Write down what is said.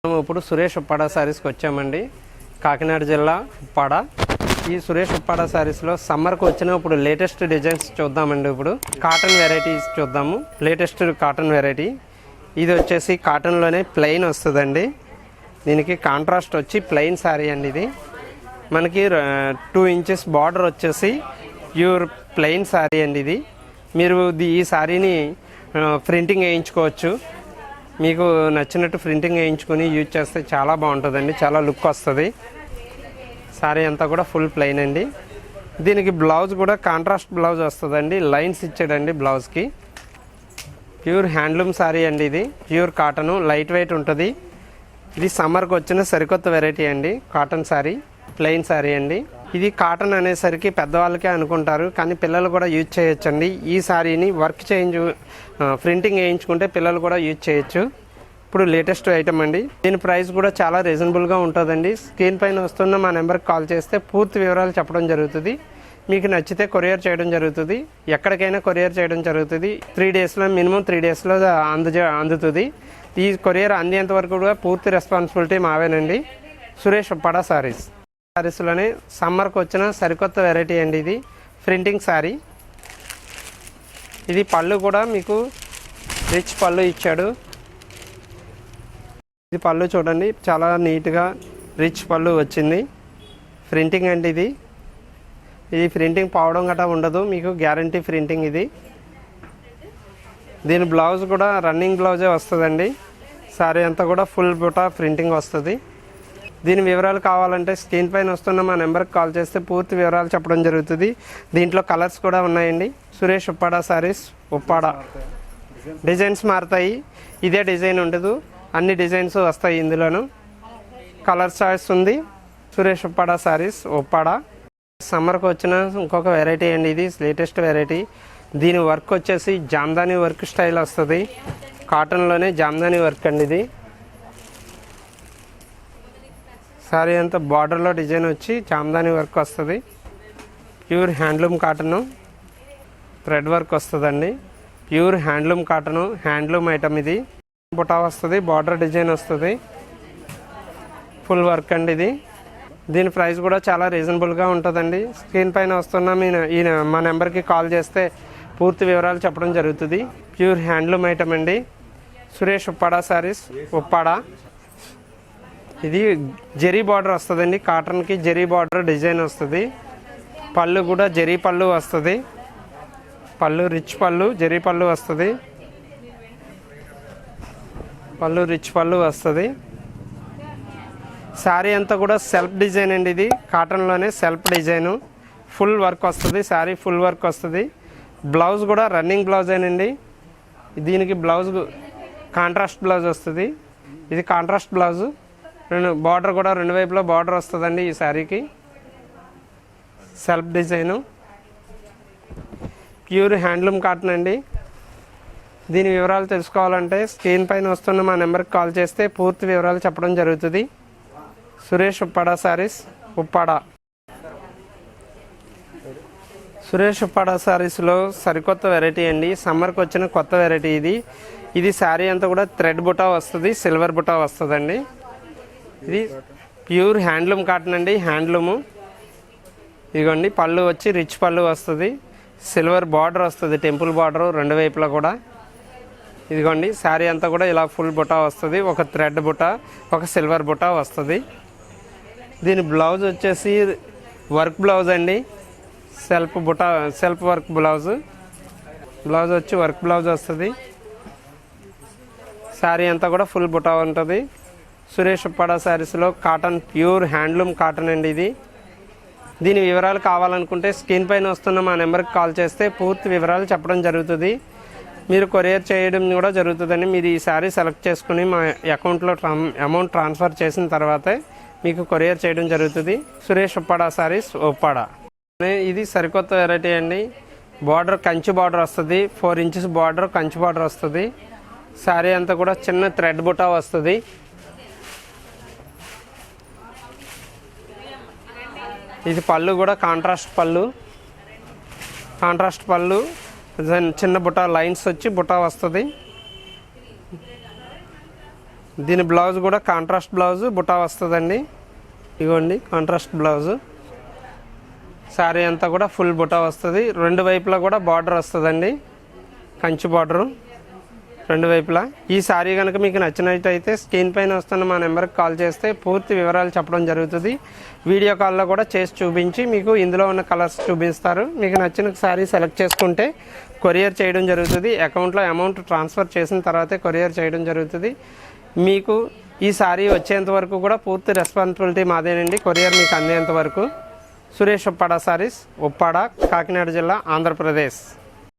మనం ఇప్పుడు సురేష్ ఉప్పాడ శారీస్కి వచ్చామండి. కాకినాడ జిల్లా ఉప్పాడ. ఈ సురేష్ ఉప్పాడ శారీస్లో సమ్మర్కి వచ్చిన ఇప్పుడు లేటెస్ట్ డిజైన్స్ చూద్దామండి. ఇప్పుడు కాటన్ వెరైటీస్ చూద్దాము. లేటెస్ట్ కాటన్ వెరైటీ ఇది వచ్చేసి కాటన్లోనే ప్లెయిన్ వస్తుందండి. దీనికి కాంట్రాస్ట్ వచ్చి ప్లెయిన్ శారీ అండి. ఇది మనకి 2 ఇంచెస్ బార్డర్ వచ్చేసి ప్యూర్ ప్లెయిన్ శారీ అండి. ఇది మీరు ఈ శారీని ప్రింటింగ్ వేయించుకోవచ్చు. మీకు నచ్చినట్టు ప్రింటింగ్ వేయించుకొని యూజ్ చేస్తే చాలా బాగుంటుందండి. చాలా లుక్ వస్తుంది. శారీ అంతా కూడా ఫుల్ ప్లెయిన్ అండి. దీనికి బ్లౌజ్ కూడా కాంట్రాస్ట్ బ్లౌజ్ వస్తుందండి. లైన్స్ ఇచ్చాడండి బ్లౌజ్కి. ప్యూర్ హ్యాండ్లూమ్ శారీ అండి. ఇది ప్యూర్ కాటను, లైట్ వెయిట్ ఉంటుంది. ఇది సమ్మర్కి వచ్చిన సరికొత్త వెరైటీ అండి. కాటన్ శారీ, ప్లెయిన్ శారీ అండి. ఇది కాటన్ అనేసరికి పెద్దవాళ్ళకే అనుకుంటారు, కానీ పిల్లలు కూడా యూజ్ చేయొచ్చండి. ఈ శారీని వర్క్ చేంజ్ ప్రింటింగ్ వేయించుకుంటే పిల్లలు కూడా యూజ్ చేయొచ్చు. ఇప్పుడు లేటెస్ట్ ఐటమ్ అండి. దీని ప్రైస్ కూడా చాలా రీజనబుల్గా ఉంటుందండి. స్క్రీన్ పైన వస్తున్న మా నెంబర్కి కాల్ చేస్తే పూర్తి వివరాలు చెప్పడం జరుగుతుంది. మీకు నచ్చితే కొరియర్ చేయడం జరుగుతుంది. ఎక్కడికైనా కొరియర్ చేయడం జరుగుతుంది. 3 డేస్లో, మినిమం 3 డేస్లో అందుతుంది. ఈ కొరియర్ అందేంత వరకు కూడా పూర్తి రెస్పాన్సిబిలిటీ మావేనండి. సురేష్ ఉప్పాడ శారీస్లోనే సమ్మర్కి వచ్చిన సరికొత్త వెరైటీ అండి. ఇది ప్రింటింగ్ శారీ. ఇది పళ్ళు కూడా మీకు రిచ్ పళ్ళు ఇచ్చాడు. ఇది పళ్ళు చూడండి, చాలా నీట్గా రిచ్ పళ్ళు వచ్చింది. ప్రింటింగ్ అండి. ఇది ప్రింటింగ్ పోవడం గట్రా ఉండదు, మీకు గ్యారంటీ ప్రింటింగ్. ఇది దీని బ్లౌజ్ కూడా రన్నింగ్ బ్లౌజే వస్తుందండి. శారీ అంతా కూడా ఫుల్ బుటా ప్రింటింగ్ వస్తుంది. దీని వివరాలు కావాలంటే స్క్రీన్ పైన వస్తున్న మా నెంబర్కి కాల్ చేస్తే పూర్తి వివరాలు చెప్పడం జరుగుతుంది. దీంట్లో కలర్స్ కూడా ఉన్నాయండి. సురేష్ ఉప్పాడ శారీస్, ఉప్పాడ. డిజైన్స్ మారుతాయి, ఇదే డిజైన్ ఉండదు, అన్ని డిజైన్స్ వస్తాయి. ఇందులోను కలర్ చాయిస్ ఉంది. సురేష్ ఉప్పాడ శారీస్, ఉప్పాడ. సమ్మర్కి వచ్చిన ఇంకొక వెరైటీ అండి. ఇది లేటెస్ట్ వెరైటీ. దీని వర్క్ వచ్చేసి జామ్దాని వర్క్ స్టైల్ వస్తుంది. కాటన్లోనే జామ్దాని వర్క్ అండి. ఇది శారీ అంతా బార్డర్లో డిజైన్ వచ్చి జామ్దాని వర్క్ వస్తుంది. Pure handloom cotton, thread work వస్తుందండి. Pure handloom cotton, handloom item. ఇది బుటా వస్తుంది, బార్డర్ డిజైన్ వస్తుంది, ఫుల్ వర్క్ అండి. ఇది దీని ప్రైస్ కూడా చాలా రీజనబుల్గా ఉంటుందండి. స్క్రీన్ పైన వస్తున్న మా నెంబర్కి కాల్ చేస్తే పూర్తి వివరాలు చెప్పడం జరుగుతుంది. ప్యూర్ హ్యాండ్లూమ్ ఐటమ్ అండి. సురేష్ ఉప్పాడ శారీస్, ఉప్పాడ. ఇది జరీ బార్డర్ వస్తుందండి. కాటన్కి జరీ బార్డర్ డిజైన్ వస్తుంది. పళ్ళు కూడా జరీ పళ్ళు వస్తుంది. పళ్ళు రిచ్ పళ్ళు, జరీ పళ్ళు వస్తుంది. పళ్ళు రిచ్ పళ్ళు వస్తుంది. శారీ అంతా కూడా సెల్ఫ్ డిజైన్ అండి. ఇది కాటన్లోనే సెల్ఫ్ డిజైను, ఫుల్ వర్క్ వస్తుంది. శారీ ఫుల్ వర్క్ వస్తుంది. బ్లౌజ్ కూడా రన్నింగ్ బ్లౌజేనండి. దీనికి బ్లౌజ్ కాంట్రాస్ట్ బ్లౌజ్ వస్తుంది. ఇది కాంట్రాస్ట్ బ్లౌజు. బార్డర్ కూడా 2 వైపులో బార్డర్ వస్తుందండి. ఈ శారీకి self design, pure handloom cotton అండి. దీని వివరాలు తెలుసుకోవాలంటే స్క్రీన్ పైన వస్తున్న మా నెంబర్కి కాల్ చేస్తే పూర్తి వివరాలు చెప్పడం జరుగుతుంది. సురేష్ ఉప్పాడ శారీస్, ఉప్పాడ. సురేష్ ఉప్పాడ శారీస్లో సరికొత్త వెరైటీ అండి. సమ్మర్కి వచ్చిన కొత్త వెరైటీ ఇది. ఇది శారీ అంతా కూడా థ్రెడ్ బుటా వస్తుంది, సిల్వర్ బుటా వస్తుందండి. ఇది ప్యూర్ హ్యాండ్లూమ్ కాటన్ అండి. హ్యాండ్లూము. ఇదిగోండి పళ్ళు వచ్చి రిచ్ పళ్ళు వస్తుంది. సిల్వర్ బార్డర్ వస్తుంది, టెంపుల్ బార్డరు 2 వైపులా కూడా. ఇదిగోండి శారీ అంతా కూడా ఇలా ఫుల్ బుటా వస్తుంది. ఒక థ్రెడ్ బుటా, ఒక సిల్వర్ బుటా వస్తుంది. దీని బ్లౌజ్ వచ్చేసి వర్క్ బ్లౌజ్ అండి. Self work blouse. బ్లౌజ్ వచ్చి వర్క్ బ్లౌజ్ వస్తుంది. శారీ అంతా కూడా ఫుల్ బుటా ఉంటుంది. సురేష్ ఉప్పాడ శారీస్లో కాటన్, ప్యూర్ హ్యాండ్లూమ్ కాటన్ అండి. ఇది దీని వివరాలు కావాలనుకుంటే స్క్రీన్ పైన వస్తున్న మా నెంబర్కి కాల్ చేస్తే పూర్తి వివరాలు చెప్పడం జరుగుతుంది. మీరు కొరియర్ చేయడం కూడా జరుగుతుందండి. మీరు ఈ శారీ సెలెక్ట్ చేసుకుని మా అకౌంట్లో అమౌంట్ ట్రాన్స్ఫర్ చేసిన తర్వాతే మీకు కొరియర్ చేయడం జరుగుతుంది. సురేష్ ఉప్పాడ శారీస్, ఉప్పాడ. ఇది సరికొత్త వెరైటీ అండి. బార్డర్ కంచి బార్డర్ వస్తుంది. 4 ఇంచెస్ బార్డర్, కంచి బార్డర్ వస్తుంది. శారీ అంతా కూడా చిన్న థ్రెడ్ బుటా వస్తుంది. ఇది పళ్ళు కూడా కాంట్రాస్ట్ పళ్ళు. చిన్న బుటా లైన్స్ వచ్చి బుటా వస్తుంది. దీని బ్లౌజ్ కూడా కాంట్రాస్ట్ బ్లౌజ్ బుటా వస్తుందండి. ఇగోండి కాంట్రాస్ట్ బ్లౌజు. శారీ అంతా కూడా ఫుల్ బుటా వస్తుంది. రెండు వైపులా కూడా బార్డర్ వస్తుందండి, కంచి బార్డరు రెండు వైపులా. ఈ శారీ కనుక మీకు నచ్చినట్టయితే స్క్రీన్ పైన వస్తున్న మా నెంబర్కి కాల్ చేస్తే పూర్తి వివరాలు చెప్పడం జరుగుతుంది. వీడియో కాల్లో కూడా చేసి చూపించి మీకు ఇందులో ఉన్న కలర్స్ చూపిస్తారు. మీకు నచ్చిన శారీ సెలెక్ట్ చేసుకుంటే కొరియర్ చేయడం జరుగుతుంది. అకౌంట్లో అమౌంట్ ట్రాన్స్ఫర్ చేసిన తర్వాతే కొరియర్ చేయడం జరుగుతుంది. మీకు ఈ శారీ వచ్చేంత వరకు కూడా పూర్తి రెస్పాన్సిబిలిటీ మాదేనండి, కొరియర్ మీకు అందేంత వరకు. సురేష్ ఉప్పాడ సారీస్, ఉప్పాడ, కాకినాడ జిల్లా, ఆంధ్రప్రదేశ్.